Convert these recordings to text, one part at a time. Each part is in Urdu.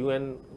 UN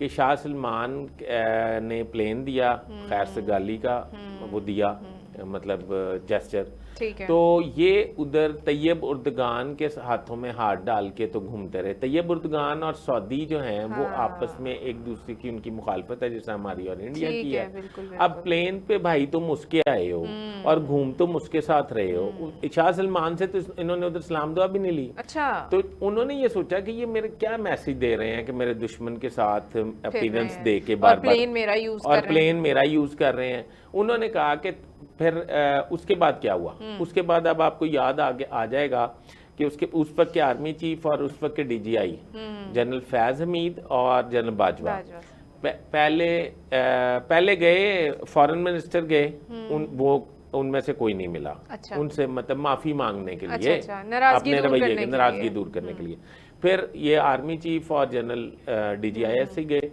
کہ شاہ سلمان نے پلین دیا خیر سگالی کا، وہ دیا مطلب جیسچر، ٹھیک ہے، تو یہ ادھر طیب اردگان کے ہاتھوں میں ہاتھ ڈال کے تو گھومتے رہے. طیب اردگان اور سعودی جو ہیں وہ آپس میں ایک دوسرے کی ان کی مخالفت ہے، جیسے ہماری اور انڈیا کی ہے. اب پلین پہ بھائی تم اس کے آئے ہو اور گھوم تم اس کے ساتھ رہے ہو. شاہ سلمان سے تو انہوں نے ادھر سلام دعا بھی نہیں لی. اچھا، تو انہوں نے یہ سوچا کہ یہ میرے کیا میسج دے رہے ہیں کہ میرے دشمن کے ساتھ اپیرنس دے کے بار بار پلین میرا یوز اور پلین میرا یوز کر رہے ہیں. انہوں نے کہا کہ پھر اس کے بعد کیا ہوا. اس کے بعد اب آپ کو یاد آ جائے گا کہ اس وقت کے آرمی چیف اور اس وقت کے ڈی جی آئی جنرل فیض حمید اور جنرل باجوہ پہلے گئے، فارن منسٹر گئے، وہ ان میں سے کوئی نہیں ملا ان سے مطلب معافی مانگنے کے لیے، اپنے رویے کی ناراضگی دور کرنے کے لیے. پھر یہ آرمی چیف اور general D G I S سے گئے.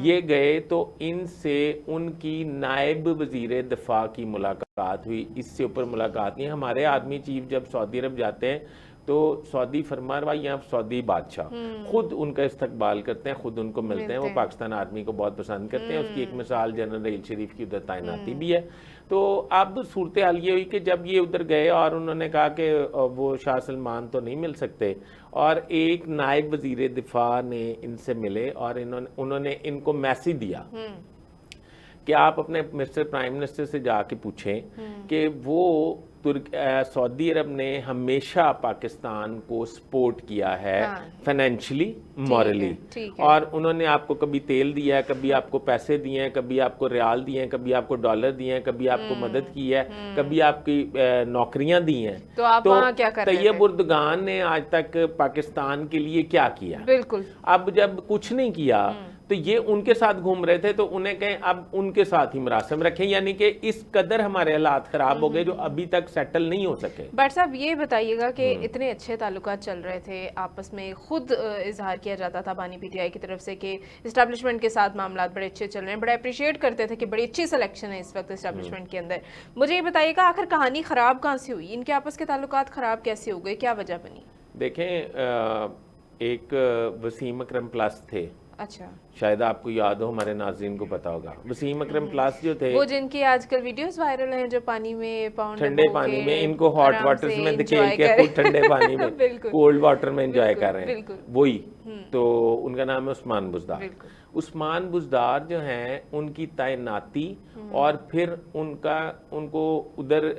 یہ گئے تو ان سے ان کی نائب وزیر دفاع کی ملاقات ہوئی. اس سے اوپر ملاقات نہیں. ہمارے آرمی چیف جب سعودی عرب جاتے ہیں تو سعودی فرمان بھائی یہاں سعودی بادشاہ خود ان کا استقبال کرتے ہیں، خود ان کو ملتے ہیں. وہ پاکستان آرمی کو بہت پسند کرتے ہیں. اس کی ایک مثال جنرل ریل شریف کی ادھر تعیناتی بھی ہے. تو اب صورتحال یہ ہوئی کہ جب یہ ادھر گئے اور انہوں نے کہا کہ وہ شاہ سلمان تو نہیں مل سکتے، اور ایک نائب وزیر دفاع نے ان سے ملے اور انہوں نے ان کو میسج دیا کہ آپ اپنے مسٹر پرائم منسٹر سے جا کے پوچھیں کہ وہ سعودی عرب نے ہمیشہ پاکستان کو سپورٹ کیا ہے فائنینشلی، مورلی، اور انہوں نے آپ کو کبھی تیل دیا ہے، کبھی آپ کو پیسے دیے ہیں، کبھی آپ کو ریال دیے ہیں، کبھی آپ کو ڈالر دیے ہیں، کبھی آپ کو مدد کی ہے، کبھی آپ کی نوکریاں دی ہیں. تو طیب اردگان نے آج تک پاکستان کے لیے کیا کیا؟ بالکل. اب جب کچھ نہیں کیا تو یہ ان کے ساتھ گھوم رہے تھے، تو انہیں کہیں اب ان کے ساتھ ہی مراسم رکھیں. یعنی کہ اس قدر ہمارے حالات خراب ہو گئے جو ابھی تک سیٹل نہیں ہو سکے. بٹ صاحب یہ بتائیے گا کہ اتنے اچھے تعلقات چل رہے تھے آپس میں، خود اظہار کیا جاتا تھا بانی پی ٹی آئی کی طرف سے کہ اسٹیبلشمنٹ کے ساتھ معاملات بڑے اچھے چل رہے ہیں، بڑے اپریشیٹ کرتے تھے کہ بڑی اچھی سلیکشن ہے اس وقت اسٹیبلشمنٹ کے اندر. مجھے یہ بتائیے گا آخر کہانی خراب کہاں سے ہوئی؟ ان کے آپس کے تعلقات خراب کیسے ہو گئے؟ کیا وجہ بنی؟ دیکھیں، ایک وسیم اکرم پلس تھے. اچھا، شاید آپ کو یاد ہو، ہمارے ناظرین کو پتا ہوگا. وسیم اکرم پلس جو تھے، وہ جن کی آج کل ویڈیوز وائرل ہیں، جو پانی میں ٹھنڈے پانی میں ان کو ہاٹ واٹر میں دھکیل کے خود ٹھنڈے پانی میں کولڈ واٹر میں انجوائے کر رہے ہیں، وہی. تو ان کا نام ہے عثمان بزدار. عثمان بزدار جو ہیں ان کی تعیناتی اور پھر ان کو ادھر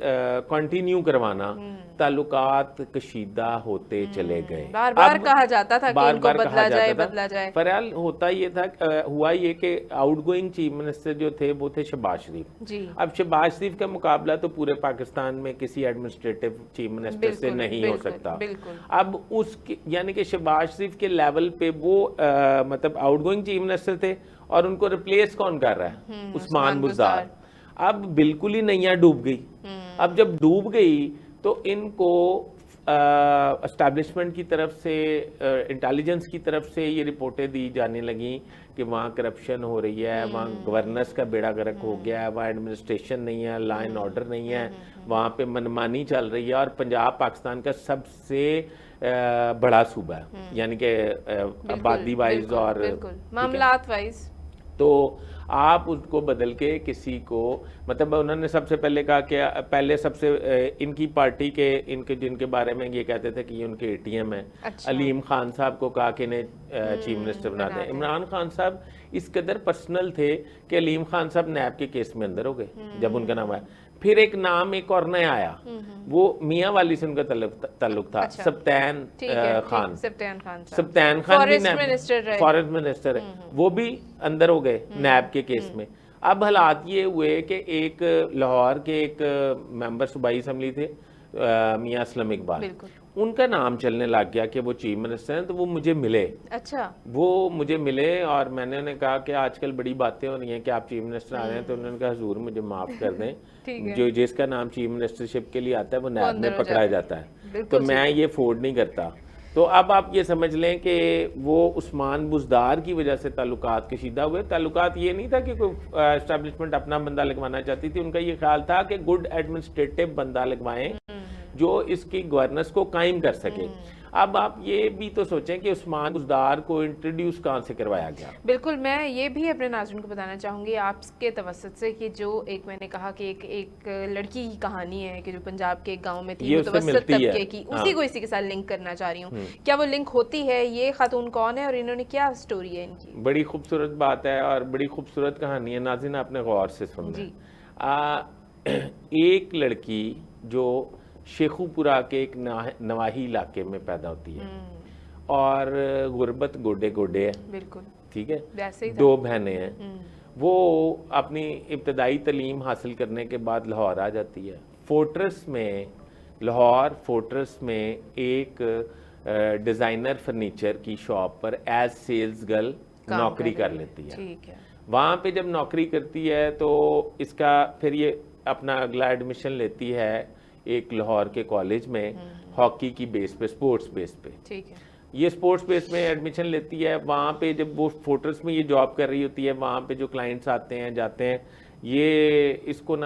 کنٹینیو کروانا، تعلقات کشیدہ ہوتے چلے گئے. بار بار کہا جاتا تھا کہ ان کو بدلا جائے. فریال ہوتا یہ تھا، ہوا یہ کہ آؤٹ گوئنگ چیف منسٹر جو تھے وہ تھے شہباز شریف. اب شہباز شریف کا مقابلہ تو پورے پاکستان میں کسی ایڈمنسٹریٹو چیف منسٹر سے نہیں ہو سکتا. اب یعنی کہ شہباز شریف کے لیول پہ وہ مطلب آؤٹ گوئنگ چیف منسٹر تھے، اور ان کو ریپلیس کون کر رہا ہے؟ عثمان بزدار. اب بالکل ہی نیا ڈوب گئی. اب جب ڈوب گئی تو ان کو اسٹیبلشمنٹ کی طرف سے، انٹیلیجنس کی طرف سے یہ رپورٹیں دی جانے لگیں کہ وہاں کرپشن ہو رہی ہے، وہاں گورننس کا بیڑا غرق ہو گیا ہے، وہاں ایڈمنسٹریشن نہیں ہے، لا اینڈ آرڈر نہیں ہے، وہاں پہ منمانی چل رہی ہے. اور پنجاب پاکستان کا سب سے بڑا صوبہ ہے، یعنی کہ آبادی وائز اور معاملات وائز. تو آپ اس کو بدل کے کسی کو، مطلب انہوں نے سب سے پہلے کہا کہ پہلے سب سے ان کی پارٹی کے جن کے بارے میں یہ کہتے تھے کہ یہ ان کے اے ٹی ایم ہیں، علیم خان صاحب کو کہا کہ انہیں چیف منسٹر بنا دیں. عمران خان صاحب اس قدر پرسنل تھے کہ علیم خان صاحب نیب کے کیس میں اندر ہو گئے جب ان کا نام آیا. پھر ایک نام ایک اور نیا آیا، وہ میاں والی سے ان کا تعلق تھا، سبتین خان. سبتین خان بھی فارسٹ منسٹر ہے، وہ بھی اندر ہو گئے نیب کے کیس میں. اب حالات یہ ہوئے کہ ایک لاہور کے ایک ممبر صوبائی اسمبلی تھے میاں اسلم اقبال، ان کا نام چلنے لگ گیا کہ وہ چیف منسٹر ہیں. تو وہ مجھے ملے. اچھا، وہ مجھے ملے اور میں نے انہیں کہا کہ آج کل بڑی باتیں ہو رہی ہیں کہ آپ چیف منسٹر آ رہے ہیں. تو انہوں نے کہا حضور مجھے معاف کر دیں، جو جس کا نام چیف منسٹرشپ کے لیے آتا ہے وہ نیب میں پکڑا جاتا ہے، تو میں یہ افورڈ نہیں کرتا. تو اب آپ یہ سمجھ لیں کہ وہ عثمان بزدار کی وجہ سے تعلقات کشیدہ ہوئے. تعلقات یہ نہیں تھا کہ کوئی اسٹیبلشمنٹ اپنا بندہ لگوانا چاہتی تھی، ان کا یہ خیال تھا کہ گڈ ایڈمنسٹریٹو بندہ لگوائیں جو اس کی گورننس کو قائم کر سکے. اب آپ یہ بھی تو سوچیں کہ عثمان بزدار کو انٹروڈیوس کہاں سے کروایا گیا. بالکل, میں یہ بھی اپنے ناظرین کو بتانا چاہوں گی آپ کے توسط سے کہ جو ایک میں نے کہا کہ ایک لڑکی کی کہانی ہے کہ جو پنجاب کے ایک گاؤں میں تھی متوسط طبقے کی, اسی کو اسی کے ساتھ لنک کرنا چاہ رہی ہوں. کیا وہ لنک ہوتی ہے؟ یہ خاتون کون ہے اور انہوں نے کیا سٹوری ہے ان کی؟ بڑی خوبصورت بات ہے اور بڑی خوبصورت کہانی ہے. ناظرین آپ نے غور سے سننا. ایک لڑکی جو شیخو پورہ کے ایک نواحی علاقے میں پیدا ہوتی ہے اور غربت گوڈے گوڈے ہے. بالکل ٹھیک ہے. 2 بہنیں ہیں. وہ اپنی ابتدائی تعلیم حاصل کرنے کے بعد لاہور آ جاتی ہے. لاہور فورٹرس میں ایک ڈیزائنر فرنیچر کی شاپ پر ایز سیلز گرل نوکری کر لیتی ہے. وہاں پہ جب نوکری کرتی ہے تو اس کا پھر یہ اپنا اگلا ایڈمیشن لیتی ہے ایک لاہور کے کالج میں ہاکی کی بیس پہ, اسپورٹس بیس پہ. یہ اسپورٹس بیس میں ایڈمیشن لیتی ہے. وہاں پہ جب وہ فورٹرس میں یہ جاب کر رہی ہوتی ہے, وہاں پہ جو کلائنٹس آتے ہیں جاتے ہیں, یہ اس کو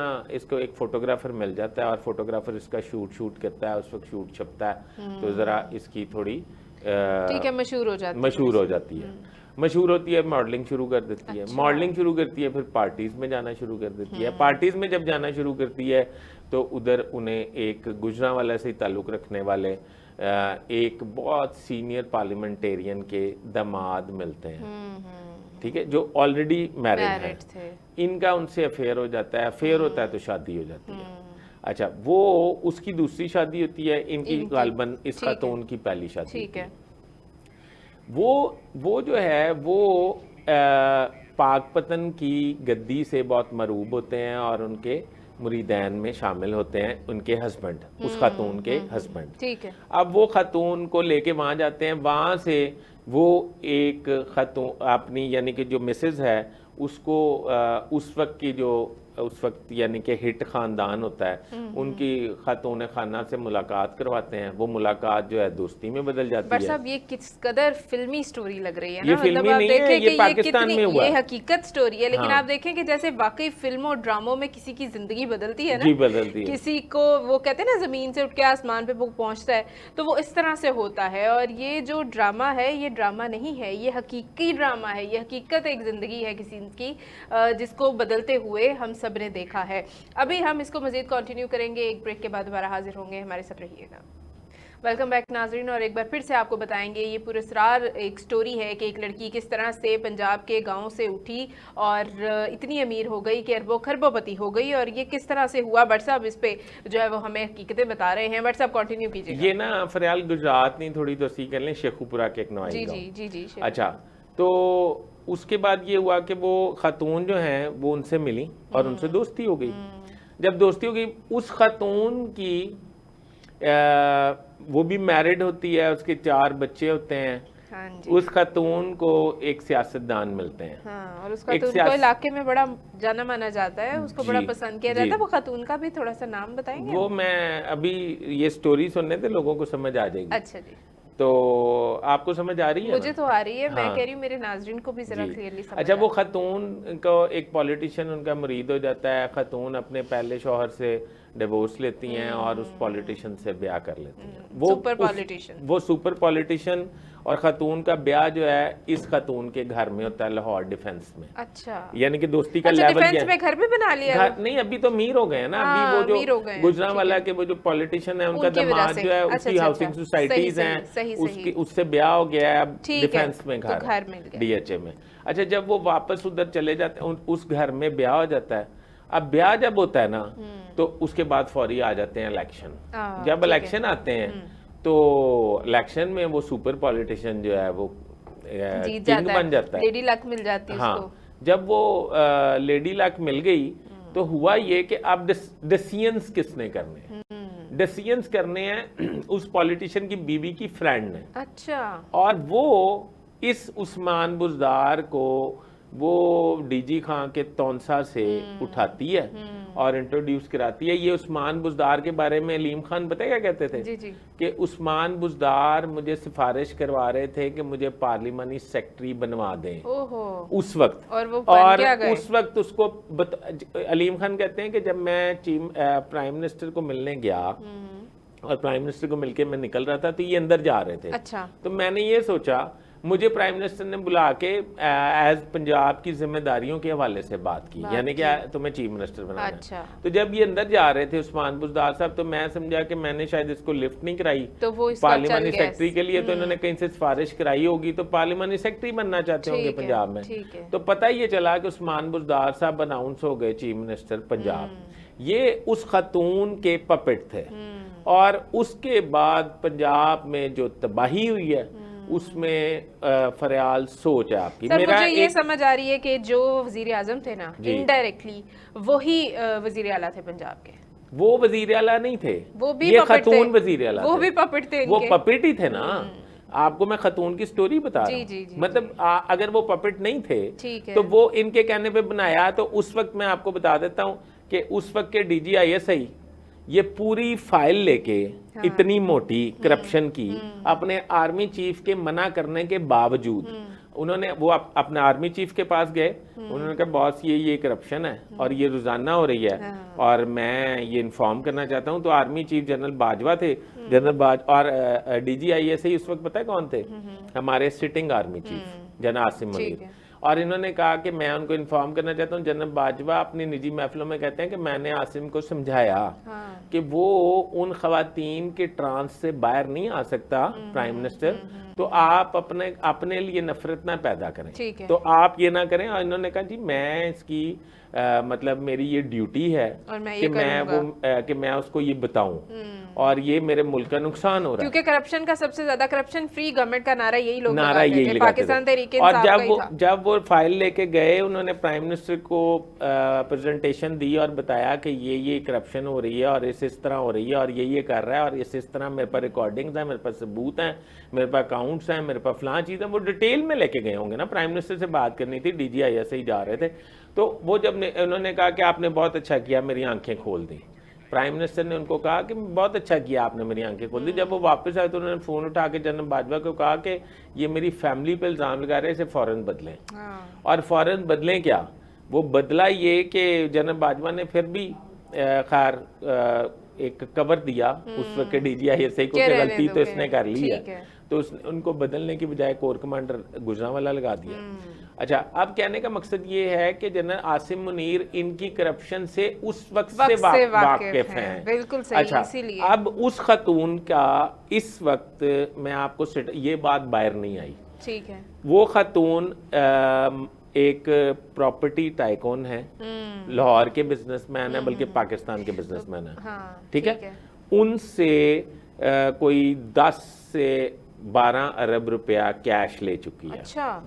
ایک فوٹوگرافر مل جاتا ہے اور فوٹوگرافر اس کا شوٹ کرتا ہے. اس وقت شوٹ چھپتا ہے تو ذرا اس کی تھوڑی مشہور ہو جاتی ہے. مشہور ہوتی ہے, ماڈلنگ شروع کر دیتی ہے. ماڈلنگ شروع کرتی ہے, پھر پارٹیز میں جانا شروع کر دیتی ہے. پارٹیز میں جب جانا شروع کرتی ہے تو ادھر انہیں ایک گجرانوالہ سے تعلق رکھنے والے ایک بہت سینئر پارلیمنٹیرین کے داماد ملتے ہیں. ٹھیک ہے, جو آلریڈی میرڈ ہیں. ان کا ان سے افیئر ہو جاتا ہے. افیئر ہوتا ہے تو شادی ہو جاتی ہے. اچھا, وہ اس کی دوسری شادی ہوتی ہے. ان کی غالباً اس خاتون کی پہلی شادی ہوتی ہے. وہ جو ہے وہ پاک پتن کی گدی سے بہت مرعوب ہوتے ہیں اور ان کے مریدین میں شامل ہوتے ہیں ان کے ہسبینڈ, اس خاتون کے ہسبینڈ. اب وہ خاتون کو لے کے وہاں جاتے ہیں. وہاں سے وہ ایک خاتون اپنی یعنی کہ جو مسز ہے اس کو اس وقت یعنی کہ ہٹ خاندان ہوتا ہے, ان کی خاتون خانہ سے ملاقات کرواتے ہیں. وہ ملاقات جو ہے دوستی میں بدل جاتی ہے. بٹ صاحب یہ کس قدر فلمی سٹوری لگ رہی ہے نا. یہ فلمی نہیں ہے, یہ پاکستان میں ہوا ہے. یہ حقیقت سٹوری ہے, لیکن آپ دیکھیں کہ جیسے واقعی فلموں اور ڈراموں میں کسی کی زندگی بدلتی ہے نا, جی بدلتی ہے. کسی کو وہ کہتے ہیں نا زمین سے اٹھ کے آسمان پہ پہنچتا ہے, تو وہ اس طرح سے ہوتا ہے. اور یہ جو ڈرامہ ہے یہ ڈرامہ نہیں ہے, یہ حقیقی ڈرامہ ہے. یہ حقیقت ایک زندگی ہے کسی کی جس کو بدلتے ہوئے ہم سب نے دیکھا ہے. ابھی ہم اس کو مزید کنٹینیو کریں گے, ایک بریک کے بعد دوبارہ حاضر ہوں گے. ہمارے ساتھ رہیے گا. ویلکم بیک ناظرین, اور ایک بار پھر سے آپ کو بتائیں گے یہ پراسرار ایک سٹوری ہے کہ ایک لڑکی کس طرح سے پنجاب کے گاؤں سے اٹھی اور اتنی امیر ہو گئی کہ اربوں خربوں پتی ہو گئی, اور یہ کس طرح سے ہوا. بٹ صاحب اس پہ جو ہے وہ ہمیں حقیقتیں بتا رہے ہیں. بٹ صاحب کنٹینیو کیجیے. یہ نا فریال گجرات نہیں, تھوڑی توسیع کر لیں, شیخو پورہ کے ایک نواحی گاؤں. جی. اچھا, تو اس کے بعد یہ ہوا کہ وہ خاتون جو ہیں وہ ان سے ملی اور ان سے دوستی ہو گئی. جب دوستی ہو گئی, اس خاتون کی وہ بھی میرڈ ہوتی ہے, اس کے 4 بچے ہوتے ہیں. اس خاتون کو ایک سیاستدان ملتے ہیں, اور اس خاتون کو علاقے میں بڑا جانا مانا جاتا ہے, اس کو بڑا پسند کیا جاتا ہے. وہ خاتون کا بھی تھوڑا سا نام بتائیں گے؟ وہ میں ابھی یہ سٹوری سننے تھے, لوگوں کو سمجھ آ جائے گی. اچھا جی, تو آپ کو سمجھ آ رہی ہے؟ مجھے تو آ رہی ہے, میں کہہ رہی ہوں میرے ناظرین کو بھی ذرا کلیئرلی سمجھ. اچھا, وہ خاتون کو ایک پولیٹیشین ان کا مرید ہو جاتا ہے. خاتون اپنے پہلے شوہر سے ڈیورس لیتی ہیں اور اس پولیٹیشین سے بیاہ کر لیتی ہیں. وہ سپر پولیٹیشین, اور خاتون کا بیاہ جو ہے اس خاتون کے گھر میں ہوتا ہے, لاہور ڈیفنس میں. اچھا, یعنی کہ دوستی کا لیول ڈیفنس میں گھر بھی بنا لیا نہیں, ابھی تو امیر ہو گئے ہیں نا. ابھی وہ جو گجرانوالہ کے وہ جو پولیٹیشین ہے ان کا داماد جو ہے اس کی ہاؤسنگ سوسائٹیز ہیں, اس سے بیاہ ہو گیا ہے اب ڈیفنس میں گھر ڈی ایچ اے میں. اچھا, جب وہ واپس ادھر چلے جاتے ہیں, اس گھر میں بیاہ ہو جاتا ہے. اب بیاہ جب ہوتا ہے نا تو اس کے بعد فوری آ جاتے ہیں الیکشن. جب الیکشن آتے ہیں تو الیکشن میں وہ سپر پولیٹیشین جو ہے وہ کنگ بن جاتا ہے, لیڈی لک مل جاتی ہے اس کو. جب وہ لیڈی لک مل گئی تو ہوا یہ کہ اب ڈیسیژنز کس نے کرنے؟ ڈیسیژنز کرنے ہیں اس پولیٹیشین کی بیوی کی فرینڈ نے. اچھا, اور وہ اس عثمان بزدار کو وہ ڈی جی خان کے تونسا سے اٹھاتی ہے اور انٹروڈیوس کراتی ہے. یہ عثمان بزدار کے بارے میں علیم خان پتہ کیا کہتے تھے؟ کہ عثمان بزدار مجھے سفارش کروا رہے تھے کہ مجھے پارلیمانی سیکٹری بنوا دیں اس وقت, اور اس وقت اس کو علیم خان کہتے ہیں کہ جب میں پرائم منسٹر کو ملنے گیا اور پرائم منسٹر کو مل کے میں نکل رہا تھا تو یہ اندر جا رہے تھے. اچھا. تو میں نے یہ سوچا, مجھے پرائم منسٹر نے بلا کے ایز پنجاب کی ذمہ داریوں کے حوالے سے بات کی, یعنی کہ تمہیں چیف منسٹر بنانا ہے. اچھا. تو جب یہ اندر جا رہے تھے عثمان بزدار صاحب, تو میں سمجھا کہ میں نے شاید اس کو لفٹ نہیں کرائی پارلیمانی سیکرٹری کے لیے, تو انہوں نے کہیں سے سفارش کرائی ہوگی, تو پارلیمانی سیکرٹری بننا چاہتے ہوں گے پنجاب میں. تو پتہ یہ چلا کہ عثمان بزدار صاحب اناؤنس ہو گئے چیف منسٹر پنجاب. یہ اس خاتون کے پپٹ تھے, اور اس کے بعد پنجاب میں جو تباہی ہوئی ہے اس میں فریال سوچ ہے آپ کی. سر مجھے یہ سمجھ آ رہی ہے کہ جو وزیر اعظم تھے نا, انڈائریکٹلی وہی وزیر اعلیٰ تھے پنجاب کے. وہ وزیر اعلیٰ نہیں تھے, وہ بھی یہ خاتون وزیر اعلیٰ, وہ بھی پپٹ تھے, وہ پپٹ ہی تھے نا. آپ کو میں خاتون کی سٹوری بتا رہا ہوں, مطلب اگر وہ پپٹ نہیں تھے تو وہ ان کے کہنے پہ بنایا. تو اس وقت میں آپ کو بتا دیتا ہوں کہ اس وقت کے D G I S I یہ پوری فائل لے کے اتنی موٹی کرپشن کی, اپنے آرمی چیف کے منع کرنے کے باوجود انہوں نے وہ اپنے آرمی چیف کے پاس گئے, انہوں نے کہا باس یہ کرپشن ہے اور یہ روزانہ ہو رہی ہے اور میں یہ انفارم کرنا چاہتا ہوں. تو آرمی چیف جنرل باجوہ تھے, اور D G I S I اس وقت پتہ ہے کون تھے, ہمارے sitting army chief general Asim Munir. اور انہوں نے کہا کہ میں ان کو انفارم کرنا چاہتا ہوں. جنرل باجوہ اپنی نجی محفلوں میں کہتے ہیں کہ میں نے عاصم کو سمجھایا کہ وہ ان خواتین کے ٹرانس سے باہر نہیں آ سکتا پرائم منسٹر, تو آپ اپنے لیے نفرت نہ پیدا کریں, تو آپ یہ نہ کریں. اور انہوں نے کہا جی میں اس کی مطلب میری یہ ڈیوٹی ہے کہ میں اس کو یہ بتاؤں, اور یہ میرے ملک کا نقصان ہو رہا ہے. کیونکہ کرپشن کا سب سے زیادہ کرپشن فری گورنمنٹ کا نعرہ یہی لوگ لگاتے تھے, پاکستان تحریک اور انصاف کا ہی تھا. جب وہ فائل لے کے گئے, انہوں نے پرائم منسٹر کو پریزنٹیشن دی اور بتایا کہ یہ کرپشن ہو رہی ہے اور اس طرح ہو رہی ہے اور یہ کر رہا ہے اور اس طرح میرے پاس ریکارڈنگز ہیں, میرے پاس ثبوت ہیں, میرے پاس اکاؤنٹس ہیں, میرے پاس فلاں چیز ہے. وہ ڈیٹیل میں لے کے گئے ہوں گے نا, پرائم منسٹر سے بات کرنی تھی, D G I S I جا رہے تھے. تو وہ جب انہوں نے کہا کہ آپ نے بہت اچھا کیا میری آنکھیں کھول دی, پرائم منسٹر نے ان کو کہا کہ بہت اچھا کیا آپ نے میری آنکھیں کھول دی. جب وہ واپس آئے تو انہوں نے فون اٹھا کے جنرل باجوہ کو کہا کہ یہ میری فیملی پہ الزام لگا رہے ہیں, اسے فوراً بدلیں. اور فوراً بدلیں کیا, وہ بدلا یہ کہ جنرل باجوہ نے پھر بھی خیر ایک کور دیا اس وقت D G I S I کو کہ غلطی تو اس نے کر لی ہے, تو ان کو بدلنے کی بجائے کور کمانڈر گجرانوالہ لگا دیا. اچھا, اب کہنے کا مقصد یہ ہے کہ جنرل عاصم منیر ان کی کرپشن سے اس وقت سے واقف ہیں. بالکل صحیح. اسی لیے اب اس خاتون کا اس وقت میں آپ کو یہ بات باہر نہیں آئی. ٹھیک ہے. وہ خاتون ایک پراپرٹی ٹائکون ہے, لاہور کے بزنس مین ہے, بلکہ پاکستان کے بزنس مین ہے. ٹھیک ہے. ان سے کوئی 10 سے 12 ارب روپیہ کیش لے چکی ہے.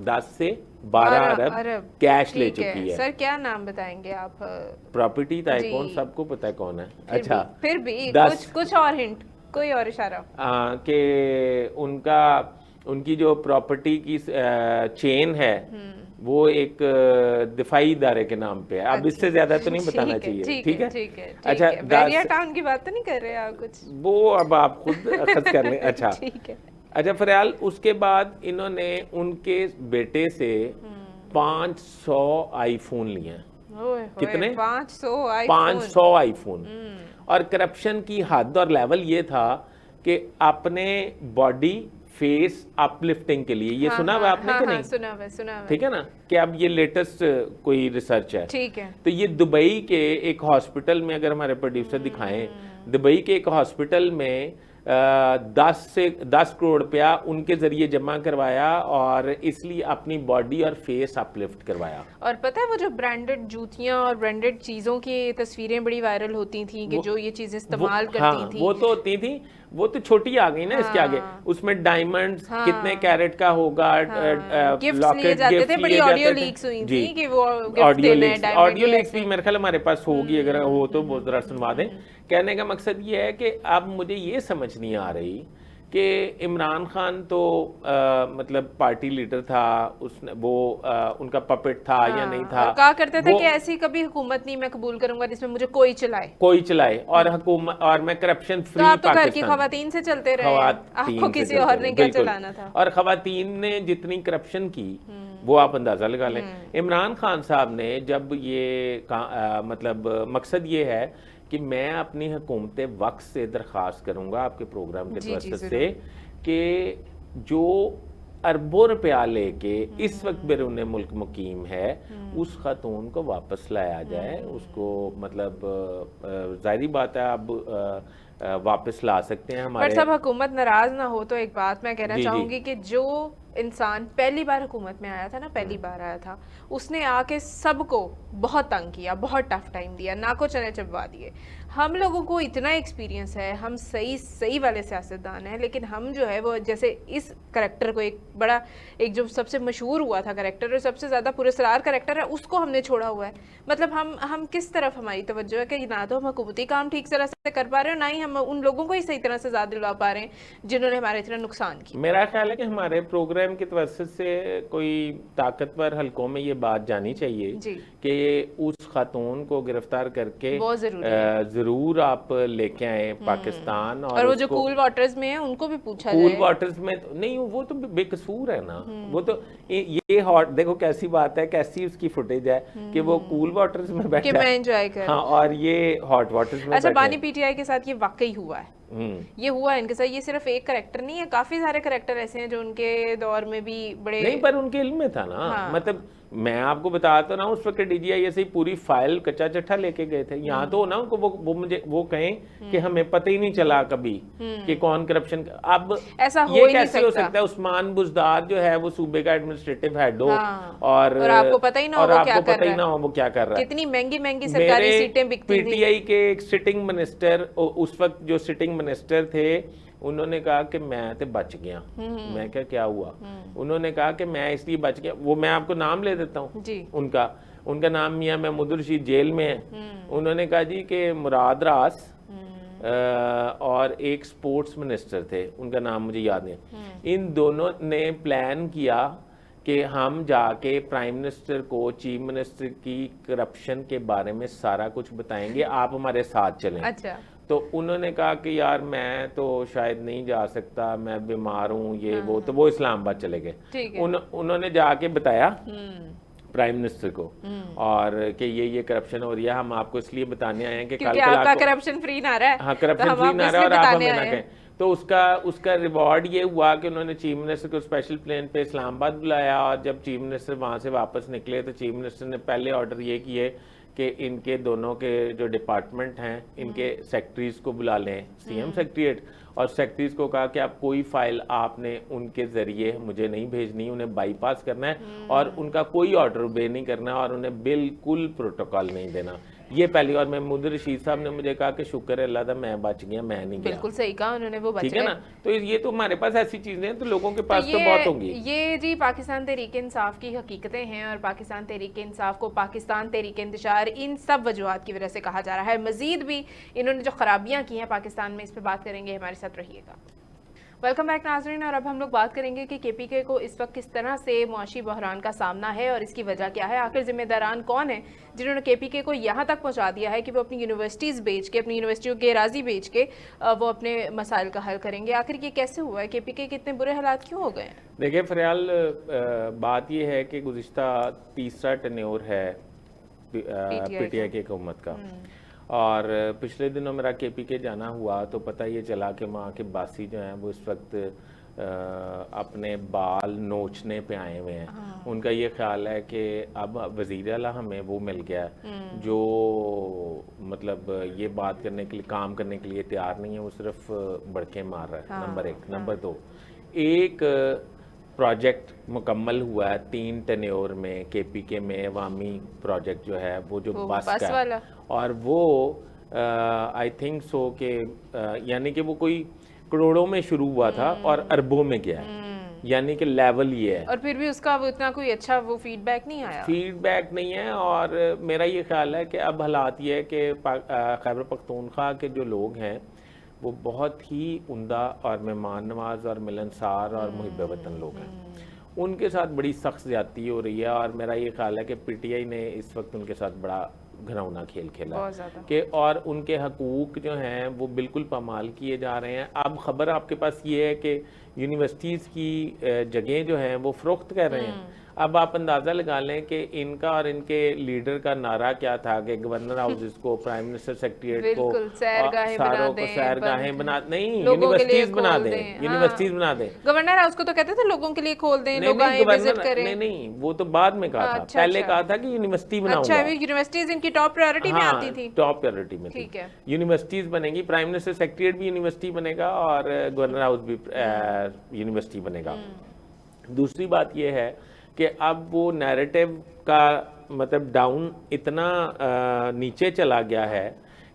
10 سے 12 ارب کیش لے چکی ہے. سر کیا نام بتائیں گے آپ؟ پراپرٹی ٹائکون سب کو پتہ ہے کون ہے. اچھا, پھر بھی کچھ اور ہنٹ, کوئی اور اشارہ کہ ان کی جو پراپرٹی کی چین ہے وہ ایک دفاعی ادارے کے نام پہ ہے. اب اس سے زیادہ تو نہیں بتانا چاہیے. ٹھیک ہے. اچھا, بیریا ٹاؤن کی بات تو نہیں کر رہے آپ کچھ؟ وہ اب آپ خود خرچ کر لیں. اچھا اچھا فریال, اس کے بعد انہوں نے ان کے بیٹے سے 500 آئی فون لیے ہیں. کتنے؟ 500 آئی فون. اور کرپشن کی حد اور لیول یہ تھا کہ اپنے باڈی فیس اپ لفٹنگ کے لیے, یہ سنا ہوا آپ نے کہ نہیں؟ سنا ہوا. ٹھیک ہے نا, کہ اب یہ لیٹسٹ کوئی ریسرچ ہے. ٹھیک ہے. تو یہ دبئی کے ایک ہاسپٹل میں, اگر ہمارے پروڈیوسر دکھائیں, دبئی کے ایک ہاسپٹل میں 10 کروڑ روپیہ ان کے ذریعے جمع کروایا اور اس لیے اپنی باڈی اور فیس اپ لفٹ کروایا. اور پتہ ہے وہ جو برانڈڈ جوتیاں اور برانڈڈ چیزوں کی تصویریں بڑی وائرل ہوتی تھیں کہ جو یہ چیزیں استعمال کرتی تھیں, وہ تو ہوتی تھیں, وہ تو چھوٹی آ گئی نا اس کے آگے. اس میں ڈائمنڈز کتنے کیرٹ کا ہوگا, گفٹس لیے جاتے تھے. بڑی آڈیو لیکس ہوئی تھی کہ وہ آڈیو لیکس بھی میرے خیال ہمارے پاس ہوگی, اگر ہو تو وہ ذرا سنوا دیں. کہنے کا مقصد یہ ہے کہ اب مجھے یہ سمجھ نہیں آ رہی کہ عمران خان تو مطلب پارٹی لیڈر تھا, وہ ان کا پپٹ تھا یا نہیں تھا. کہا کرتے تھے کہ ایسی کبھی حکومت نہیں میں قبول کروں گا جس میں مجھے کوئی چلائے اور حکومت, اور میں کرپشن فری پاکستان. تو آپ تو گھر کی خواتین سے چلتے رہے, آپ کو کسی اور نے کیا چلانا تھا. اور خواتین نے جتنی کرپشن کی وہ آپ اندازہ لگا لیں. عمران خان صاحب نے جب یہ مطلب مقصد یہ ہے کہ میں اپنی حکومت وقت سے درخواست کروں گا آپ کے پروگرام کے توسط سے کہ جو اربوں روپیہ لے کے اس وقت بیرون ملک مقیم ہے اس خاتون کو واپس لایا جائے. اس کو مطلب ظاہری بات ہے اب واپس لا سکتے ہیں ہمارے. پر سب حکومت ناراض نہ ہو تو ایک بات میں کہنا چاہوں گی کہ جو انسان پہلی بار حکومت میں آیا تھا نا، پہلی بار آیا تھا، اس نے آ کے سب کو بہت تنگ کیا، بہت ٹف ٹائم دیا، ناکو چنے چبوا دیے. ہم لوگوں کو اتنا ایکسپیرینس ہے، ہم صحیح والے سیاستدان ہیں، لیکن ہم جو ہے وہ جیسے اس کریکٹر کو ایک جو سب سے مشہور ہوا تھا کریکٹر اور سب سے زیادہ پراسرار کریکٹر ہے، اس کو ہم نے چھوڑا ہوا ہے. مطلب ہم کس طرف ہماری توجہ ہے کہ نہ تو ہم حکومتی کام ٹھیک طرح سے کر پا رہے ہیں، نہ ہی ہم ان لوگوں کو ہی صحیح طرح سے زیادہ دلوا پا رہے ہیں جنہوں نے ہمارے اتنا نقصان کیا. میرا خیال ہے کہ ہمارے پروگرام کے توسط سے کوئی طاقتور حلقوں میں یہ بات جانی چاہیے کہ اس خاتون کو گرفتار کر کے ضرور آپ لے کے آئیں پاکستان. اور وہ جو کول واٹرز میں ہیں ان کو بھی پوچھا جائے. کول واٹرز میں نہیں، وہ تو بے قصور ہے نا. وہ تو یہ ہاٹ دیکھو کیسی بات ہے، کیسی اس کی فوٹیج ہے کہ وہ کول واٹرز میں بیٹھا ہے، میں انجوائے کر. ہاں، اور یہ ہاٹ واٹرز میں. اچھا، بانی پی ٹی آئی کے ساتھ یہ واقعی ہوا ہے، یہ ہوا ہے ان کے ساتھ. یہ صرف ایک کریکٹر نہیں ہے، کافی سارے کریکٹر ایسے ہیں جو ان کے دور میں بھی بڑے نہیں، پر ان کے علم میں تھا نا. مطلب میں آپ کو بتاتا ہوں اس وقت ڈی جی آئی ایسے ہی پوری فائل کچا چٹھا لے کے گئے تھے. یہاں تو نا ان کو وہ مجھے وہ کہیں کہ ہمیں پتہ ہی نہیں چلا کبھی کہ کون کرپشن. اب ایسا یہ کیسے ہو سکتا ہے عثمان بزدار جو ہے وہ صوبے کا ایڈمنسٹریٹو ہیڈ ہو اور آپ کو پتہ ہی نہ ہو وہ کیا کر رہا ہے. کتنی مہنگی سرکاری سیٹیں بکتی تھیں. پی ٹی آئی کے ایک سٹنگ منسٹر، اس وقت جو سٹنگ منسٹر تھے، انہوں نے کہا کہ میں تے بچ گیا. میں کیا ہوا؟ انہوں نے کہا کہ میں اس لیے بچ گیا. وہ میں آپ کو نام لے دیتا ہوں ان کا نام میاں محمود الرشید جیل میں ہے. انہوں نے کہا جی کہ مراد راس اور ایک سپورٹس منسٹر تھے، ان کا نام مجھے یاد نہیں، ان دونوں نے پلان کیا کہ ہم جا کے پرائم منسٹر کو چیف منسٹر کی کرپشن کے بارے میں سارا کچھ بتائیں گے، آپ ہمارے ساتھ چلیں. تو انہوں نے کہا کہ یار میں تو شاید نہیں جا سکتا، میں بیمار ہوں، یہ وہ. تو وہ اسلام آباد چلے گئے. انہوں نے جا کے بتایا پرائم منسٹر کو اور کہ یہ کرپشن ہو رہی ہے، ہم آپ کو اس لیے بتانے آئے ہیں کہ کل آپ کا کرپشن فری نہ رہا ہے. ہاں، کرپشن فری نہ رہا اور آپ ہمیں نہ کہیں. تو اس کا ریوارڈ یہ ہوا کہ انہوں نے چیف منسٹر کو اسپیشل پلین پہ اسلام آباد بلایا، اور جب چیف منسٹر وہاں سے واپس نکلے تو چیف منسٹر نے پہلے آرڈر یہ کیے کہ ان کے دونوں کے جو ڈپارٹمنٹ ہیں ان کے سیکٹریز کو بلا لیں، سی ایم سیکٹریٹ، اور سیکٹریز کو کہا کہ آپ کوئی فائل آپ نے ان کے ذریعے مجھے نہیں بھیجنی، انہیں بائی پاس کرنا ہے اور ان کا کوئی آرڈر اوبے نہیں کرنا اور انہیں بالکل پروٹوکول نہیں دینا. یہ پہلی. اور محمود رشید صاحب نے مجھے کہا کہ شکر ہے اللہ دا میں بچ گیا، میں نہیں گیا. بالکل صحیح کہا انہوں نے، وہ بچ گئے. ٹھیک ہے نا. تو یہ تو ہمارے پاس ایسی چیزیں ہیں تو لوگوں کے پاس تو بہت ہوں گی. یہ جی پاکستان تحریک انصاف کی حقیقتیں ہیں، اور پاکستان تحریک انصاف کو پاکستان تحریک انتشار ان سب وجوہات کی وجہ سے کہا جا رہا ہے. مزید بھی انہوں نے جو خرابیاں کی ہیں پاکستان میں، اس پہ بات کریں گے، ہمارے ساتھ رہیے گا. ویلکم بیک ناظرین. اور اب ہم لوگ بات کریں گے کہ کے پی کے کو اس وقت کس طرح سے معاشی بحران کا سامنا ہے اور اس کی وجہ کیا ہے. آخر ذمہ داران کون ہیں جنہوں نے کے پی کے کو یہاں تک پہنچا دیا ہے کہ وہ اپنی یونیورسٹیز بیچ کے، اپنی یونیورسٹیوں کے اراضی بیچ کے وہ اپنے مسائل کا حل کریں گے. آخر یہ کیسے ہوا ہے؟ کے پی کے اتنے برے حالات کیوں ہو گئے ہیں؟ دیکھیں فریال، بات یہ ہے کہ گزشتہ تیسرا ٹینیور ہے پی ٹی آئی کی حکومت کا، اور پچھلے دنوں میرا کے پی کے جانا ہوا تو پتہ یہ چلا کہ وہاں کے باسی جو ہیں وہ اس وقت اپنے بال نوچنے پہ آئے ہوئے ہیں. ان کا یہ خیال ہے کہ اب وزیر اعلیٰ ہمیں وہ مل گیا جو مطلب یہ بات کرنے کے لیے، کام کرنے کے لیے تیار نہیں ہے، وہ صرف بڑکے مار رہا ہے. نمبر 1. نمبر 2، ایک پروجیکٹ مکمل ہوا ہے 3 ٹینیور میں کے پی کے میں، عوامی پروجیکٹ جو ہے وہ جو بس کا ہے، اور وہ آئی تھنک سو کہ یعنی کہ وہ کوئی کروڑوں میں شروع ہوا تھا اور اربوں میں گیا ہے، یعنی کہ لیول یہ ہے. اور پھر بھی اس کا وہ اتنا کوئی اچھا وہ فیڈ بیک نہیں آیا. فیڈ بیک نہیں ہے. اور میرا یہ خیال ہے کہ اب حالات یہ ہے کہ خیبر پختونخوا کے جو لوگ ہیں وہ بہت ہی عمدہ اور مہمان نواز اور ملنسار اور محب وطن لوگ ہیں. ان کے ساتھ بڑی سخت زیادتی ہو رہی ہے، اور میرا یہ خیال ہے کہ پی ٹی آئی نے اس وقت ان کے ساتھ بڑا گھنونا کھیل کھیلا کہ، اور ان کے حقوق جو ہیں وہ بالکل پامال کیے جا رہے ہیں. اب خبر آپ کے پاس یہ ہے کہ یونیورسٹیز کی جگہیں جو ہیں وہ فروخت کر رہے ہیں. اب آپ اندازہ لگا لیں کہ ان کا اور ان کے لیڈر کا نعرہ کیا تھا کہ گورنر ہاؤسز کو، پرائم منسٹر سیکریٹریٹ کو، بالکل سیرگاہیں بنا ساروں کو دیں، سیرگاہیں بنا، نہیں لوگوں کے لیے یونیورسٹیز بنا کھول دیں، دیں، یونیورسٹیز بنا دیں. گورنر ہاؤس کو تو کہتے تھے لوگوں کے لیے کھول دیں، نہیں لوگ آئیں وزٹ کریں. نہیں وہ تو بعد میں کہا تھا، پہلے کہا تھا کہ یونیورسٹی بناؤں اچھا گا. یونیورسٹیز ان کی ٹاپ پرائیورٹی میں آتی تھی. ٹاپ پرائیورٹی میں تھی. ٹھیک ہے، یونیورسٹیز بنے گی، پرائم منسٹر سیکریٹریٹ بھی یونیورسٹی بنے گا اور گورنر ہاؤس بھی یونیورسٹی بنے گا. دوسری بات یہ ہے کہ اب وہ نیریٹو کا مطلب ڈاؤن اتنا نیچے چلا گیا ہے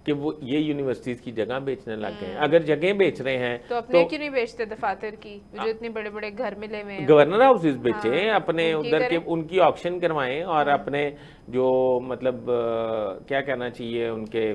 کہ وہ یہ یونیورسٹیز کی جگہ بیچنے لگ گئے ہیں. اگر جگہیں بیچ رہے ہیں تو اپنے کیوں نہیں بیچتے دفاتر کی، جو اتنے بڑے بڑے گھر ملے ہوئے ہیں؟ گورنر ہاؤسز بیچیں، اپنے ادھر کے ان کی آکشن کروائیں اور اپنے جو مطلب کیا کہنا چاہیے ان کے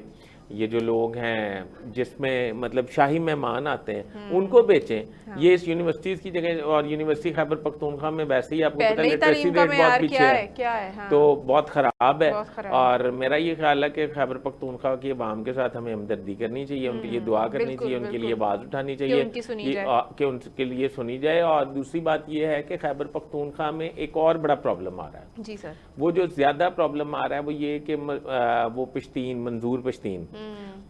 یہ جو لوگ ہیں جس میں مطلب شاہی مہمان آتے ہیں ان کو بیچیں. یہ اس یونیورسٹیز کی جگہ، اور یونیورسٹی خیبر پختونخوا میں ویسے ہی آپ کو پتہ ہے لٹریسی ریٹ بہت پیچھے ہے تو بہت خراب ہے. اور میرا یہ خیال ہے کہ خیبر پختونخوا کی عوام کے ساتھ ہمیں ہمدردی کرنی چاہیے، ان کے لیے دعا کرنی چاہیے، ان کے لیے آواز اٹھانی چاہیے کہ ان کے لیے سنی جائے. اور دوسری بات یہ ہے کہ خیبر پختونخوا میں ایک اور بڑا پرابلم آ رہا ہے. جی سر. وہ جو زیادہ پرابلم آ رہا ہے وہ یہ کہ وہ پشتین، منظور پشتین،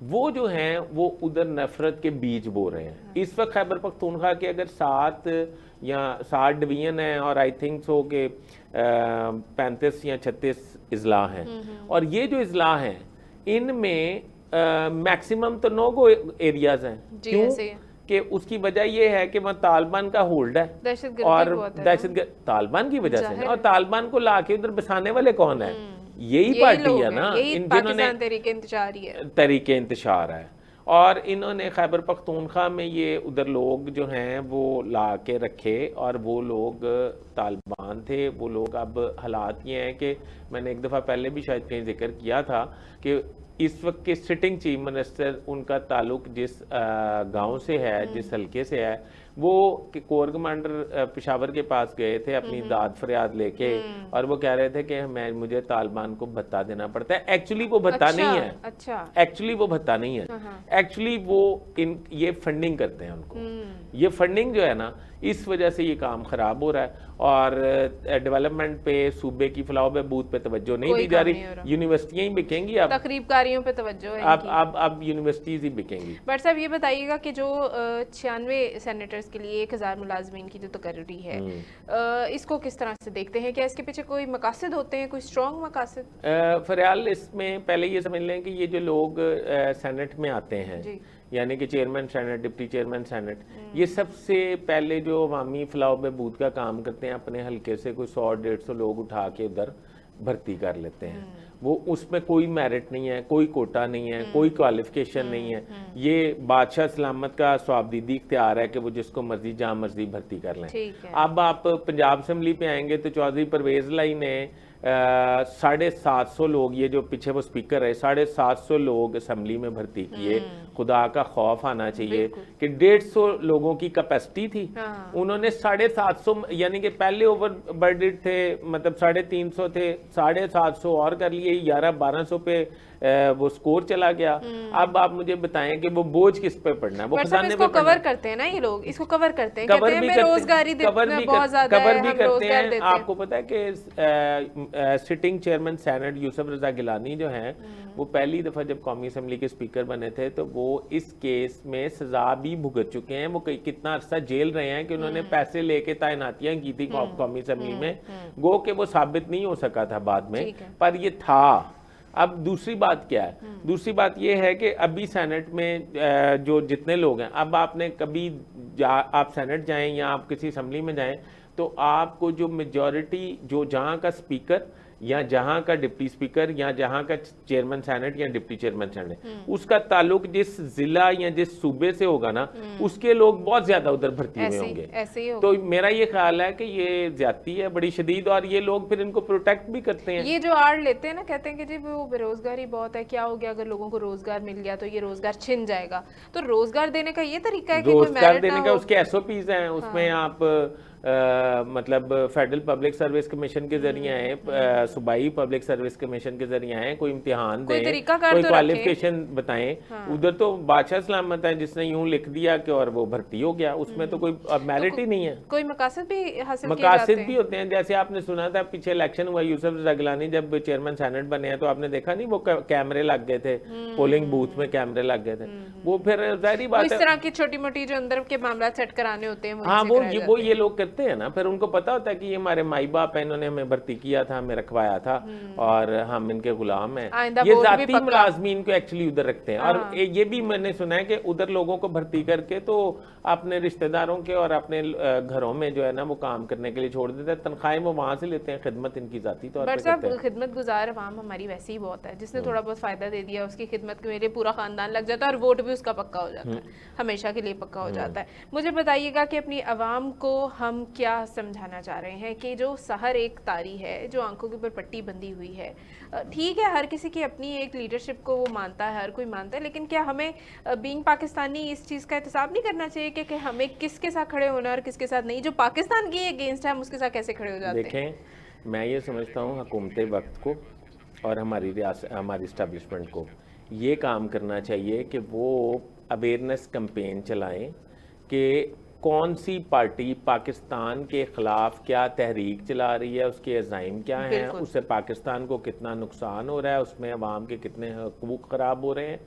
وہ جو ہیں وہ ادھر نفرت کے بیج بو رہے ہیں. اس وقت خیبر پختونخوا کے اگر 7 ڈویژن ہیں اور آئی تھنک سو کہ 35 یا 36 اضلاع ہیں، اور یہ جو اضلاع ہیں ان میں میکسیمم تو نو گو ایریاز ہیں. کیوں کہ اس کی وجہ یہ ہے کہ وہاں طالبان کا ہولڈ ہے، اور دہشت گرد طالبان کی وجہ سے، اور طالبان کو لا کے ادھر بسانے والے کون ہیں؟ یہی پارٹی ہے نا، جنہوں نے تحریک انتشار ہے. اور انہوں نے خیبر پختونخوا میں یہ ادھر لوگ جو ہیں وہ لا کے رکھے، اور وہ لوگ طالبان تھے. وہ لوگ اب حالات یہ ہیں کہ میں نے ایک دفعہ پہلے بھی شاید کہیں ذکر کیا تھا کہ اس وقت کے سٹنگ چیف منسٹر، ان کا تعلق جس گاؤں سے ہے، جس حلقے سے ہے، وہ کور کمانڈر پشاور کے پاس گئے تھے اپنی داد فریاد لے کے، اور وہ کہہ رہے تھے کہ مجھے طالبان کو بھتہ دینا پڑتا ہے. ایکچولی وہ بھتہ نہیں ہے، ایکچولی وہ بھتہ نہیں ہے، ایکچولی وہ یہ فنڈنگ کرتے ہیں ان کو. یہ فنڈنگ جو ہے نا، اس وجہ سے یہ کام خراب ہو رہا ہے، اور ڈیولپمنٹ پہ، صوبے کی فلاح و بہبود پہ توجہ نہیں دی جا رہی. یونیورسٹیاں ہی بکیں گی، اب تقریب کاریوں پہ توجہ ہے، اب یونیورسٹیز ہی بکیں گی. بٹ صاحب یہ بتائیے گا کہ جو 96 سینیٹرز کے لیے 1000 ملازمین کی جو تقرری ہے، اس کو کس طرح سے دیکھتے ہیں؟ کیا اس کے پیچھے کوئی مقاصد ہوتے ہیں، کوئی اسٹرانگ مقاصد؟ فریال، اس میں پہلے یہ سمجھ لیں کہ یہ جو لوگ سینٹ میں آتے ہیں، یعنی کہ chairman senate, deputy chairman senate, یہ سب سے پہلے جو عوامی فلاح و بہبود کا کام کرتے ہیں، اپنے حلقے سے کوئی 100-150 لوگ اٹھا کے ادھر بھرتی کر لیتے ہیں. وہ اس میں کوئی میرٹ نہیں ہے، کوئی کوٹا نہیں ہے، کوئی کوالیفیکیشن نہیں ہے. یہ بادشاہ سلامت کا صوابدیدی اختیار ہے کہ وہ جس کو مرضی جہاں مرضی بھرتی کر لیں. اب آپ پنجاب اسمبلی پہ آئیں گے تو چودھری پرویز لائی نے 750 لوگ، یہ جو پیچھے وہ سپیکر ہے، 750 لوگ اسمبلی میں بھرتی کیے. خدا کا خوف آنا چاہیے کہ 150 لوگوں کی کیپیسٹی تھی، انہوں نے 750، یعنی کہ پہلے اوور برڈڈ تھے، مطلب 350 تھے، 750 اور کر لیے، 1100-1200 پہ وہ سکور چلا گیا. اب آپ مجھے بتائیں کہ وہ بوجھ کس پہ پڑنا ہے؟ وہ خزانے پہ کور کرتے ہیں نا، یہ لوگ اس کو کور کرتے ہیں، کہتے ہیں بے روزگاری بہت زیادہ ہے، ہم روزگار دیتے ہیں. آپ کو پتا ہے کہ سٹنگ چیئرمین سینٹ یوسف رضا گیلانی جو ہیں، وہ پہلی دفعہ جب قومی اسمبلی کے اسپیکر بنے تھے تو وہ اس کیس میں سزا بھی بھگت چکے ہیں. وہ کتنا عرصہ جیل رہے ہیں کہ انہوں نے پیسے لے کے تعیناتیاں کی تھی قومی اسمبلی میں، گو کہ وہ ثابت نہیں ہو سکا تھا بعد میں، پر یہ تھا. اب دوسری بات کیا ہے؟ دوسری بات یہ ہے کہ ابھی سینٹ میں جو جتنے لوگ ہیں، اب آپ نے کبھی آپ سینٹ جائیں یا آپ کسی اسمبلی میں جائیں تو آپ کو جو میجورٹی، جو جہاں کا اسپیکر یا جہاں کا ڈپٹی اسپیکر یا جہاں کا چیئرمین سینٹ یا ڈپٹی چیئرمین سینٹ، اس کا تعلق جس ضلع یا جس صوبے سے ہوگا نا، اس کے لوگ بہت زیادہ ادھر بھرتی ہوئے ہوں گے. تو میرا یہ خیال ہے کہ یہ زیادتی ہے بڑی شدید، اور یہ لوگ پھر ان کو پروٹیکٹ بھی کرتے ہیں. یہ جو آڑ لیتے ہیں نا، کہتے ہیں کہ جی وہ بے روزگاری بہت ہے، کیا ہو گیا اگر لوگوں کو روزگار مل گیا تو یہ روزگار چھن جائے گا. تو روزگار دینے کا یہ طریقہ ہے کہ کوئی میرٹ نہ ہو؟ روزگار دینے کا اس کے SOPs ہیں، اس میں آپ مطلب فیڈرل پبلک سروس کمیشن کے ذریعے آئیں, صوبائی پبلک سروس کمیشن کے ذریعے آئیں, کوئی امتحان دیں, کوئی کوالیفیکیشن بتائیں. ادھر تو بادشاہ سلامت ہے جس نے یوں لکھ دیا کہ اور وہ بھرتی ہو گیا, اس میں تو کوئی میرٹ ہی نہیں ہے. کوئی مقاصد بھی حاصل مقاصد بھی ہوتے ہیں. جیسے آپ نے سنا تھا پیچھے الیکشن ہوا, یوسف رضا گیلانی جب چیئرمین سینٹ بنے ہیں تو آپ نے دیکھا نہیں وہ کیمرے لگ گئے تھے, پولنگ بوتھ میں کیمرے لگ گئے تھے. وہ پھر ظاہری بات ہے اس طرح کی چھوٹی موٹی جو اندر کے معاملات سیٹ کرانے ہوتے ہیں ہاں وہ یہ لوگ کرتے ہیں نا. پھر ان کو پتا ہوتا ہے کہ یہ ہمارے مائی باپ ہیں, انہوں نے ہمیں بھرتی کیا تھا, ہمیں رکھوایا تھا اور ہم ان کے غلام ہیں. یہ ذاتی ملازمین کو ایکچولی ادھر رکھتے ہیں. اور یہ بھی میں نے سنا ہے کہ ادھر لوگوں کو بھرتی کر کے تو اپنے رشتہ داروں کے اور اپنے گھروں میں جو ہے نا وہ کام کرنے کے لیے چھوڑ دیتے ہیں. تنخواہیں وہ وہاں سے لیتے ہیں, خدمت ان کی ذاتی طور پہ کرتے ہیں. خدمت گزار عوام ہماری ویسے ہی بہت ہے, جس نے تھوڑا بہت فائدہ دے دیا اس کی خدمت کے میرے پورا خاندان لگ جاتا ہے اور ووٹ بھی اس کا پکا ہو جاتا ہے, ہمیشہ کے لیے پکا ہو جاتا ہے. مجھے بتائیے گا کہ اپنی عوام کو ہم کیا سمجھانا چاہ رہے ہیں کہ جو سحر ایک تاری ہے, جو آنکھوں کے اوپر پٹی بندھی ہوئی ہے, ٹھیک ہے ہر کسی کی اپنی ایک لیڈرشپ کو وہ مانتا ہے, ہر کوئی مانتا ہے, لیکن کیا ہمیں بینگ پاکستانی اس چیز کا احتساب نہیں کرنا چاہیے کہ ہمیں کس کے ساتھ کھڑے ہونا اور کس کے ساتھ نہیں؟ جو پاکستان کی اگینسٹ ہے ہم اس کے ساتھ کیسے کھڑے ہو جاتے ہیں؟ دیکھیں میں یہ سمجھتا ہوں حکومت وقت کو اور ہماری اسٹیبلشمنٹ کو یہ کام کرنا چاہیے کہ وہ اویئرنیس کمپین چلائیں کہ کون سی پارٹی پاکستان کے خلاف کیا تحریک چلا رہی ہے, اس کے عزائم کیا ہیں, اس سے پاکستان کو کتنا نقصان ہو رہا ہے, اس میں عوام کے کتنے حقوق خراب ہو رہے ہیں.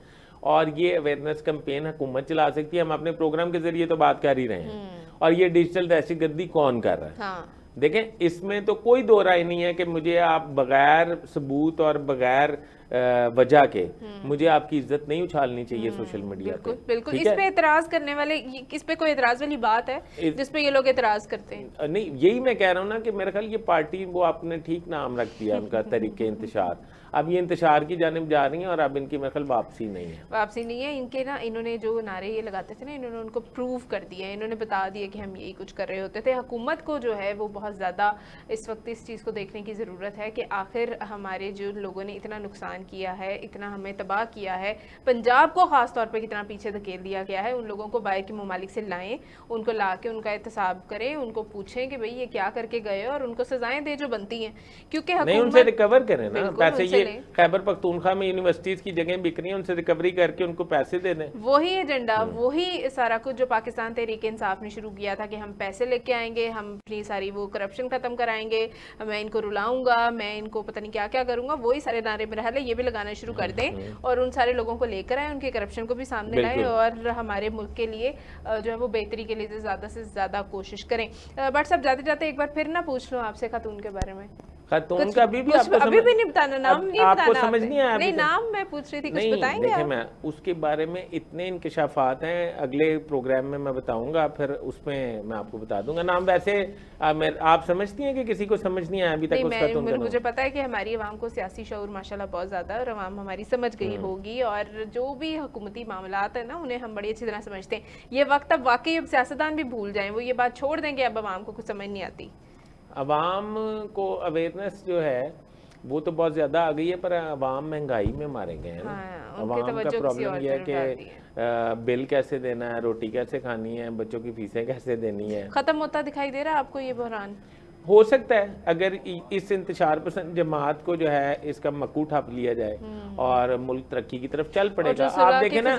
اور یہ اویئرنیس کمپین حکومت چلا سکتی ہے. ہم اپنے پروگرام کے ذریعے تو بات کر ہی رہے ہیں. اور یہ ڈیجیٹل دہشت گردی کون کر رہا ہے؟ دیکھیں اس میں تو کوئی دو رائے نہیں ہے کہ مجھے آپ بغیر ثبوت اور بغیر وجہ کے مجھے آپ کی عزت نہیں اچھالنی چاہیے سوشل میڈیا پہ. بالکل اس پہ اعتراض کرنے والے, اس پہ کوئی اعتراض والی بات ہے جس پہ یہ لوگ اعتراض کرتے ہیں؟ نہیں, یہی میں کہہ رہا ہوں نا کہ میرا خیال یہ پارٹی وہ آپ نے ٹھیک نام رکھ دیا ان کا طریقے انتشار. اب یہ انتشار کی جانب جا رہی ہیں اور اب ان کی میرا خیال واپسی نہیں ہے. ان کے نا انہوں نے جو نعرے یہ لگاتے تھے نا, انہوں نے ان کو پروو کر دیا, انہوں نے بتا دیا کہ ہم یہی کچھ کر رہے ہوتے تھے. حکومت کو جو ہے وہ بہت زیادہ اس وقت اس چیز کو دیکھنے کی ضرورت ہے کہ آخر ہمارے جو لوگوں نے اتنا نقصان کیا ہے, اتنا ہمیں تباہ کیا ہے, پنجاب کو خاص طور پہ کتنا پیچھے دھکیل دیا گیا ہے, ان لوگوں کو باہر کے ممالک سے لائیں, ان کو لا کے ان کا احتساب کریں, ان کو پوچھیں کہ بھئی یہ کیا کر کے گئے اور ان کو سزائیں دیں جو بنتی ہیں. کیونکہ نہیں ان سے ریکور کریں نا پیسے. یہ خیبر پختونخوا میں یونیورسٹیز کی جگہیں بک رہی ہیں, ان سے ریکوری کر کے ان کو پیسے دے دیں. وہی ایجنڈا, وہی سارا کچھ جو پاکستان تحریک انصاف نے شروع کیا تھا کہ ہم پیسے لے کے آئیں گے, ہم اپنی ساری وہ کرپشن ختم کرائیں گے, میں ان کو رلاؤں گا, میں ان کو پتہ نہیں کیا کیا کروں گا, وہی سارے نعرے میرا حال ہے یہ بھی لگانا شروع کر دیں اور ان سارے لوگوں کو لے کر آئیں, ان کے کرپشن کو بھی سامنے لائیں اور ہمارے ملک کے لیے جو ہے وہ بہتری کے لیے زیادہ سے زیادہ کوشش کریں. بٹ صاحب جاتے جاتے ایک بار پھر نہ پوچھ لوں آپ سے خاتون کے بارے میں. خاتون کا ابھی بھی نہیں بتانا, نام نہیں بتانا, آپ کو سمجھ نہیں آیا؟ نہیں نام میں پوچھ رہی تھی, کچھ بتائیں گے؟ دیکھیں میں اس کے بارے میں اتنے انکشافات ہیں, اگلے پروگرام میں بتاؤں گا, پھر اس میں آپ کو بتا دوں گا نام. ویسے آپ سمجھتی ہیں کہ کسی کو سمجھ نہیں آیا ابھی تک اس خاتون کا نام؟ مجھے پتا ہے کہ ہماری عوام کو سیاسی شعور ماشاءاللہ بہت زیادہ ہے اور عوام ہماری سمجھ گئی ہوگی, اور جو بھی حکومتی معاملات ہیں نا انہیں ہم بڑی اچھی طرح سمجھتے ہیں. یہ وقت اب واقعی اب سیاستدان بھی بھول جائیں, وہ یہ بات چھوڑ دیں کہ اب عوام کو کچھ سمجھ نہیں آتی. عوام کو اویئرنیس جو ہے وہ تو بہت زیادہ آ گئی ہے, پر عوام مہنگائی میں مارے گئے ہیں. عوام کا پرابلم یہ ہے کہ بل کیسے دینا ہے, روٹی کیسے کھانی ہے, بچوں کی فیسیں کیسے دینی ہے. ختم ہوتا دکھائی دے رہا ہے آپ کو یہ بحران؟ ہو سکتا ہے اگر اس انتشار پسند جماعت کو جو ہے اس کا مکو ٹھپ لیا جائے اور ملک ترقی کی طرف چل پڑے گا. آپ دیکھیں نا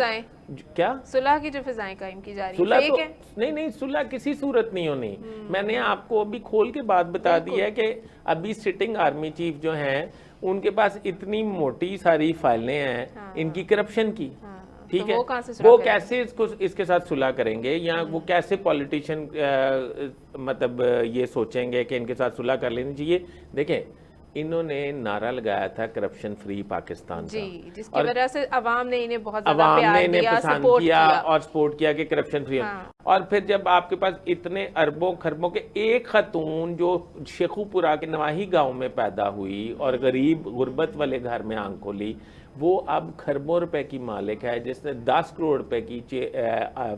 کیا صلح کی جو فضائیں قائم کی جا رہی ہیں, نہیں صلح کسی صورت نہیں ہونی. میں نے آپ کو ابھی کھول کے بات بتا دی ہے کہ ابھی سٹنگ آرمی چیف جو ہیں ان کے پاس اتنی موٹی ساری فائلیں ہیں ان کی کرپشن کی, ٹھیک ہے, وہ کیسے اس کے ساتھ صلح کریں گے, یا وہ کیسے پولیٹیشین مطلب یہ سوچیں گے کہ ان کے ساتھ صلح کر لینی چاہیے. دیکھیں انہوں نے نعرہ لگایا تھا کرپشن فری پاکستان کا, جس کی وجہ سے عوام نے انہیں بہت زیادہ پیار دیا, سپورٹ کیا اور سپورٹ کیا کہ کرپشن فری. اور پھر جب آپ کے پاس اتنے اربوں خربوں کے ایک خاتون جو شیخو پورہ کے نواحی گاؤں میں پیدا ہوئی اور غریب غربت والے گھر میں آنکھ کھولی, وہ اب خربوں روپے کی مالک ہے, جس نے 10 کروڑ روپے کی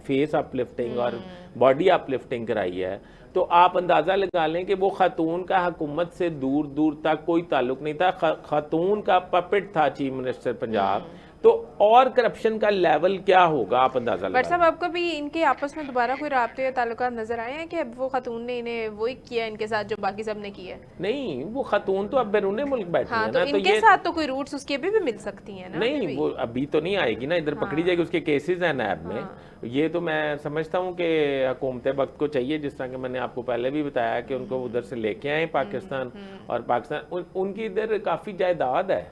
فیس اپ لفٹنگ اور باڈی اپ لفٹنگ کرائی ہے, تو آپ اندازہ لگا لیں کہ وہ خاتون کا حکومت سے دور دور تک کوئی تعلق نہیں تھا. خاتون کا پپٹ تھا چیف منسٹر پنجاب, تو اور کرپشن کا لیول کیا ہوگا آپ اندازہ بٹ لگائیں. صاحب آپ کو بھی ان کے آپس میں دوبارہ کوئی رابطے یا تعلقات نظر آئے ہیں کہ اب وہ خاتون نے انہیں وہی کیا ان کے ساتھ جو باقی سب نے کیا ہے؟ نہیں وہ خاتون تو اب بیرون ملک بیٹھی ہاں ہے تو نا, ان کے ساتھ تو کوئی روٹس اس کی ابھی بھی مل سکتی ہیں نا. نہیں وہ ابھی تو نہیں آئے گی نا, ادھر پکڑی جائے گی, اس کے کیسز ہیں نیب میں. یہ تو میں سمجھتا ہوں کہ حکومت وقت کو چاہیے, جس طرح کہ میں نے آپ کو پہلے بھی بتایا کہ ان کو ادھر سے لے کے آئیں پاکستان, اور پاکستان ان کی ادھر کافی جائیداد ہے,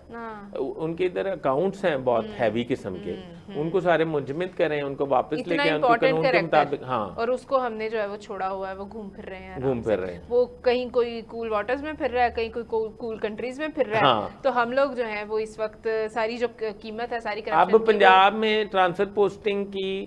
ان کے ادھر اکاؤنٹس ہیں بہت ہیوی قسم کے, ان کو سارے منجمد کریں, ان کو واپس لے کے آئیں, ان کو قانون کے مطابق. ہاں اور اس کو ہم نے جو ہے وہ چھوڑا ہوا ہے, وہ گھوم پھر رہے ہیں, گھوم پھر رہے ہیں, وہ کہیں کوئی کول واٹرز میں پھر رہا ہے, کہیں کوئی کول کنٹریز میں پھر رہا ہے. تو ہم لوگ جو ہیں وہ اس وقت ساری جو قیمت ہے ساری کرپشن اب پنجاب میں ٹرانسفر پوسٹنگ کی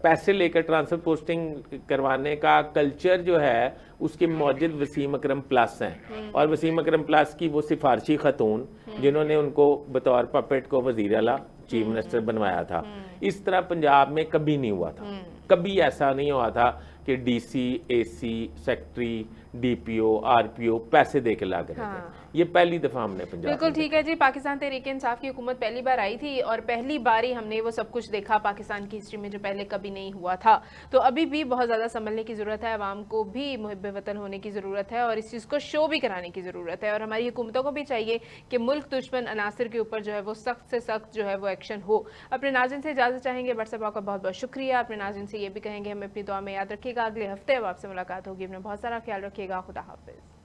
پیسے لے کر ٹرانسفر پوسٹنگ کروانے کا کلچر جو ہے اس کے موجد وسیم اکرم پلس ہیں, اور وسیم اکرم پلس کی وہ سفارشی خاتون جنہوں نے ان کو بطور پپٹ کو وزیر اعلیٰ چیف منسٹر بنوایا تھا. اس طرح پنجاب میں کبھی نہیں ہوا تھا, کبھی ایسا نہیں ہوا تھا کہ ڈی سی, اے سی, سیکٹری, ڈی پی او, آر پی او پیسے دے کے لا گئے تھے. یہ پہلی دفعہ ہم نے پنجاب. بالکل ٹھیک ہے جی. پاکستان تحریک انصاف کی حکومت پہلی بار آئی تھی اور پہلی بار ہی ہم نے وہ سب کچھ دیکھا پاکستان کی ہسٹری میں جو پہلے کبھی نہیں ہوا تھا. تو ابھی بھی بہت زیادہ سنبھلنے کی ضرورت ہے, عوام کو بھی محب وطن ہونے کی ضرورت ہے, اور اس چیز کو شو بھی کرانے کی ضرورت ہے, اور ہماری حکومتوں کو بھی چاہیے کہ ملک دشمن عناصر کے اوپر جو ہے وہ سخت سے سخت جو ہے وہ ایکشن ہو. اپنے ناظرین سے اجازت چاہیں گے, بٹ صاحب آپ کا بہت بہت شکریہ. اپنے ناظرین سے یہ بھی کہیں گے ہمیں اپنی دعا میں یاد رکھیے گا. اگلے ہفتے اب آپ سے ملاقات ہوگی. اپنا بہت سارا خیال رکھیے گا. خدا حافظ.